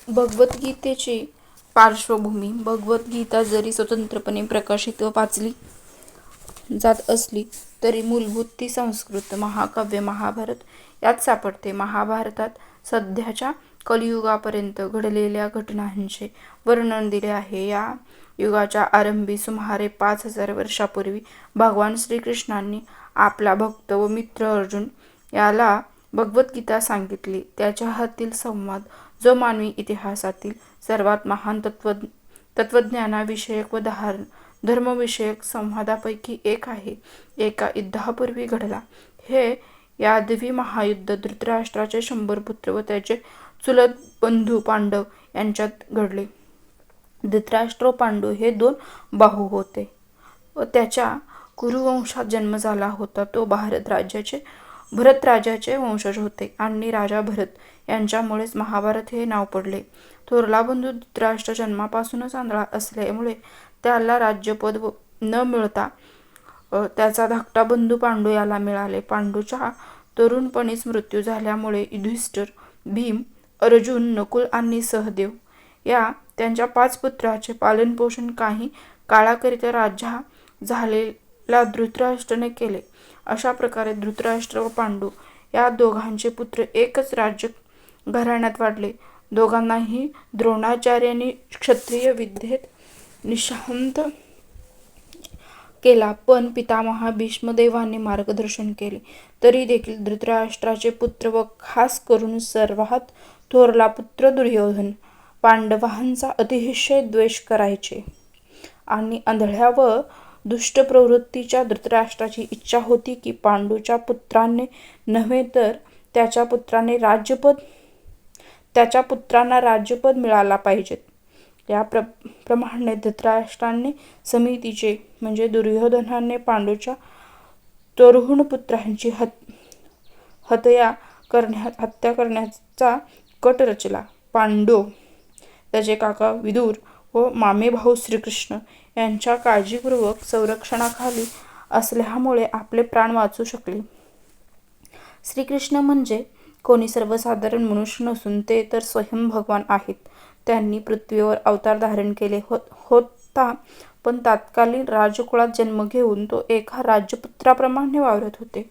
भगवद्गीतेची पार्श्वभूमी. भगवद्गीता जरी स्वतंत्रपणे प्रकाशित व वाचली जात असली तरी मूलभूत ती संस्कृत महाकाव्य महाभारत यात सापडते. महाभारतात सध्याच्या कलियुगापर्यंत घडलेल्या घटनांचे वर्णन दिले आहे. या युगाच्या आरंभी सुमारे 5000 वर्षापूर्वी भगवान श्रीकृष्णांनी आपला भक्त व मित्र अर्जुन याला भगवद्गीता सांगितली. त्याच्या हातील संवाद जो मानवी इतिहासातील सर्वात महान तत्वज्ञानाविषयक व धर्मविषयक संवादापैकी एक आहे, एका युद्धापूर्वी घडला. हे यादवी महायुद्ध धृतराष्ट्राचे 100 पुत्र व त्याचे चुलत बंधू पांडव यांच्यात घडले. धृतराष्ट्र पांडू हे 2 भाऊ होते व त्याच्या कुरुवंशात जन्म झाला होता. तो भरत राजाचे वंशज होते आणि राजा भरत यांच्यामुळेच महाभारत हे नाव पडले. थोरला बंधू धृतराष्ट्र जन्मापासूनच आंधळा असल्यामुळे त्याला राज्यपद न मिळता त्याचा धाकटा बंधू पांडू याला मिळाले. पांडूच्या तरुणपणीच मृत्यू झाल्यामुळे युधिष्ठिर, भीम, अर्जुन, नकुल आणि सहदेव या त्यांच्या 5 पुत्रांचे पालनपोषण काही काळाकरिता राजा झालेला धृतराष्ट्राने केले. अशा प्रकारे धृतराष्ट्र व पांडू या दोघांचे पुत्र एकच राज्य घराण्यात वाढले. दोघांनाही द्रोणाचार्यांनी क्षत्रिय विद्येत निष्णात केला, पण पितामह भीष्मदेवांनी मार्गदर्शन केले. तरी देखील धृतराष्ट्राचे पुत्र व खास करून सर्वात थोरला पुत्र दुर्योधन पांडवांचा अतिशय द्वेष करायचे आणि आंधळ्या व दुष्ट प्रवृत्तीच्या धृतराष्ट्राची इच्छा होती की पांडूच्या पुत्रांनी नव्हे तर त्याच्या पुत्रांना राज्यपद मिळाला पाहिजे. या प्रमाणे धृतराष्ट्राने समितीचे म्हणजे दुर्योधनाने पांडूच्या तरुण पुत्रांची हत्या करण्याचा कट रचला. पांडू, त्याचे काका विदुर व मामे भाऊ श्रीकृष्ण यांच्या काळजीपूर्वक संरक्षणाखाली असल्यामुळे आपले प्राण वाचू शकले. श्रीकृष्ण म्हणजे कोणी सर्वसाधारण मनुष्य नसून ते तर स्वयं भगवान आहेत. त्यांनी पृथ्वीवर अवतार धारण केले होता, पण तत्कालीन राजकुळात जन्म घेऊन तो एका राजपुत्राप्रमाणे वावरत होते.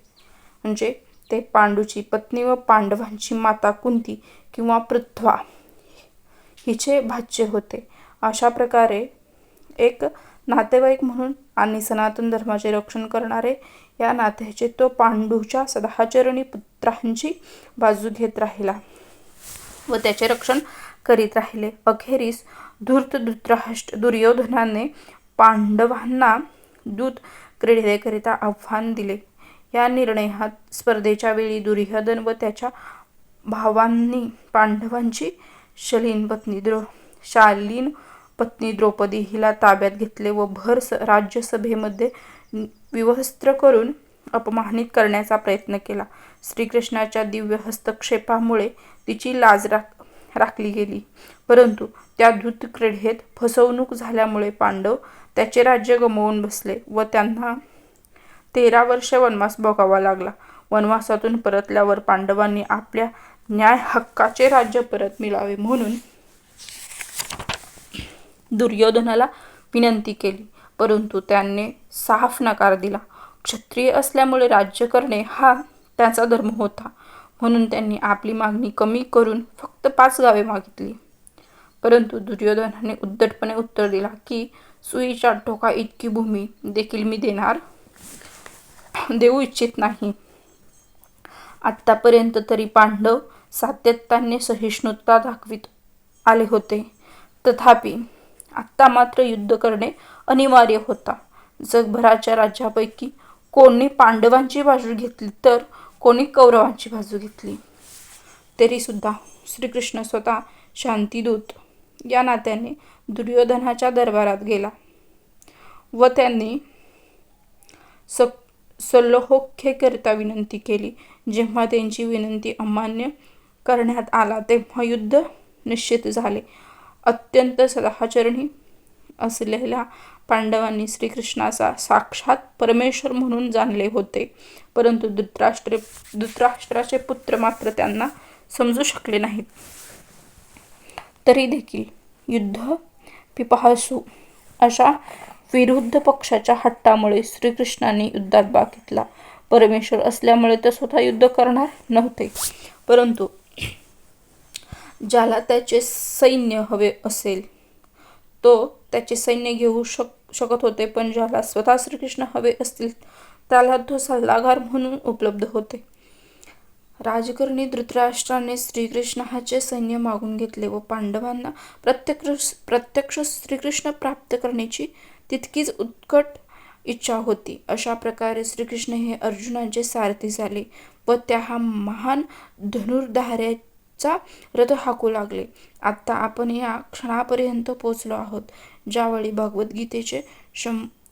म्हणजे ते पांडूची पत्नी व पांडवांची माता कुंती किंवा पृथ्वा हिचे भाचे होते. अशा प्रकारे एक नातेवाईक म्हणून आणि सनातन धर्माचे रक्षण करणारे या नात्याचे तो पांडूच्या सदाचरणी पुत्रांची बाजू घेत राहिला व त्याचे रक्षण करीत राहिले. अखेरीस दुर्योधनाने पांडवांना दूत क्रीडेकरिता आव्हान दिले. या निर्णयात स्पर्धेच्या वेळी दुर्योधन व त्याच्या भावांनी पांडवांची शालीन पत्नी द्रौपदी हिला ताब्यात घेतले व भर राज्यसभेमध्ये विवस्त्र करून अपमानित करण्याचा प्रयत्न केला. श्रीकृष्णाच्या दिव्य हस्तक्षेपामुळे तिची लाज राखली गेली, परंतु त्या दूत क्रीडेत फसवणूक झाल्यामुळे पांडव त्याचे राज्य गमावून बसले व त्यांना 13 वर्षे वनवास भोगावा लागला. वनवासातून परतल्यावर पांडवांनी आपल्या न्याय हक्काचे राज्य परत मिळावे म्हणून दुर्योधनाला विनंती केली, परंतु त्याने साफ नकार दिला. क्षत्रिय असल्यामुळे राज्य करणे हा त्याचा धर्म होता, म्हणून त्यांनी आपली मागणी कमी करून फक्त 5 गावे मागितली. परंतु दुर्योधनाने उद्धटपणे उत्तर दिला की सुईच्या टोका इतकी भूमी देखील मी देऊ इच्छित नाही. आत्तापर्यंत तरी पांडव सातत्याने सहिष्णुता दाखवित आले होते, तथापि आत्ता मात्र युद्ध करणे अनिवार्य होता. जगभराच्या राज्यापैकी कोणी पांडवांची बाजू घेतली तर कोणी कौरवांची बाजू घेतली. तरी सुद्धा श्रीकृष्ण स्वतः शांतिदूत या नात्याने दुर्योधनाच्या दरबारात गेला व त्यांनी सलोख्याकरिता विनंती केली. जेव्हा त्यांची विनंती अमान्य करण्यात आला तेव्हा युद्ध निश्चित झाले. अत्यंत सदाचरणी असलेल्या पांडवांनी श्रीकृष्णाचा साक्षात परमेश्वर म्हणून जाणले होते, परंतु धृतराष्ट्राचे पुत्र मात्र त्यांना समजू शकले नाहीत. तरी देखील युद्ध पिपासू अशा विरुद्ध पक्षाच्या हट्टामुळे श्रीकृष्णाने युद्धात भाग घेतला. परमेश्वर असल्यामुळे ते स्वतः युद्ध करणार नव्हते, परंतु ज्याला त्याचे सैन्य हवे असेल तो त्याचे सैन्य घेऊ शकत होते, पण ज्याला स्वतः श्रीकृष्ण हवे असतील त्याला तो सल्लागार म्हणून उपलब्ध होते. राजकारणी धृतराष्ट्राने श्रीकृष्णाचे सैन्य मागून घेतले व पांडवांना प्रत्यक्ष श्रीकृष्ण प्राप्त करण्याची तितकीच उत्कट इच्छा होती. अशा प्रकारे श्रीकृष्ण हे अर्जुनाचे सारथी झाले व त्या महान धनुर्धार्याचा रथ हाकू लागले. आता आपण या क्षणापर्यंत पोहोचलो आहोत ज्यावेळी भगवद्गीतेचे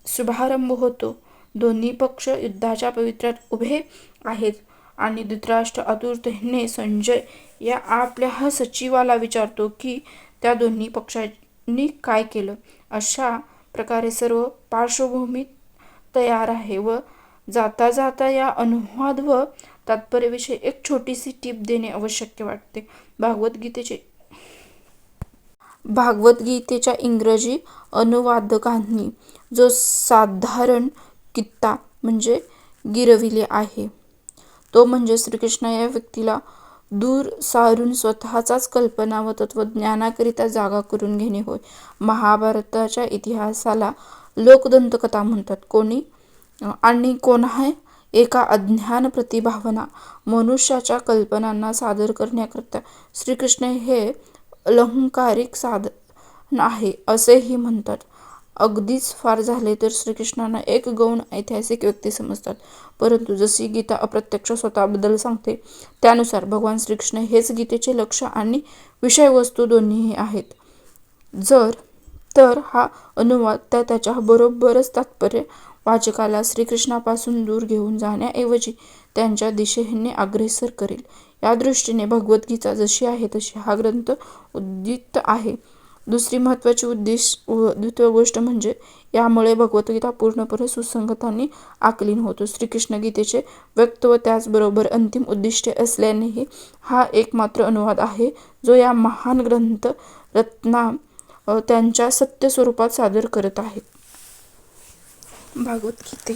शुभारंभ होतो. दोन्ही पक्ष युद्धाच्या पवित्र्यात उभे आहेत आणि धृतराष्ट्र आतुरतेने संजय या आपल्या सचिवाला विचारतो की त्या दोन्ही पक्षांनी काय केलं. अशा प्रकारे सर्व पार्श्वभूमी तयार आहे व जाता जाता या अनुवाद व तात्पर्याविषयी एक छोटीशी टीप देणे आवश्यक वाटते. भागवद्गीतेच्या इंग्रजी अनुवादकांनी जो साधारण कित्ता म्हणजे गिरविले आहे तो म्हणजे श्रीकृष्ण या व्यक्तीला दूर सारून स्वतःचाच कल्पना व तत्वज्ञानाकरिता जागा करून घेणे होय. महाभारताच्या इतिहासाला लोकदंतकथा म्हणतात. कोणा एका अज्ञान प्रतिभावना मनुष्याच्या कल्पनांना सादर करण्याकरता श्रीकृष्ण हे अलंकारिक साधन आहे असेही म्हणतात. अगदीच फार झाले तर श्रीकृष्णांना एक गौण ऐतिहासिक व्यक्ती समजतात, परंतु जशी गीता अप्रत्यक्ष स्वतःबद्दल सांगते त्यानुसार भगवान श्रीकृष्ण हेच गीतेचे लक्ष्य आणि विषयवस्तू दोन्हीही आहेत. तर हा अनुवाद त्याच्या बरोबरच तात्पर्य वाचकाला श्रीकृष्णापासून दूर घेऊन जाण्याऐवजी त्यांच्या दिशेने अग्रेसर करेल. या दृष्टीने भगवद्गीता जशी आहे तशी हा ग्रंथ उदित आहे. दुसरी महत्त्वाची द्वितीय गोष्ट म्हणजे यामुळे भगवद्गीता पूर्णपणे सुसंगत आणि आकलीन होतो. श्रीकृष्ण गीतेचे व्यक्त व त्याचबरोबर अंतिम उद्दिष्टे असल्यानेही हा एकमात्र अनुवाद आहे जो या महान ग्रंथ रत्ना त्यांच्या सत्य स्वरूपात सादर करत आहेत. भागवद्गीते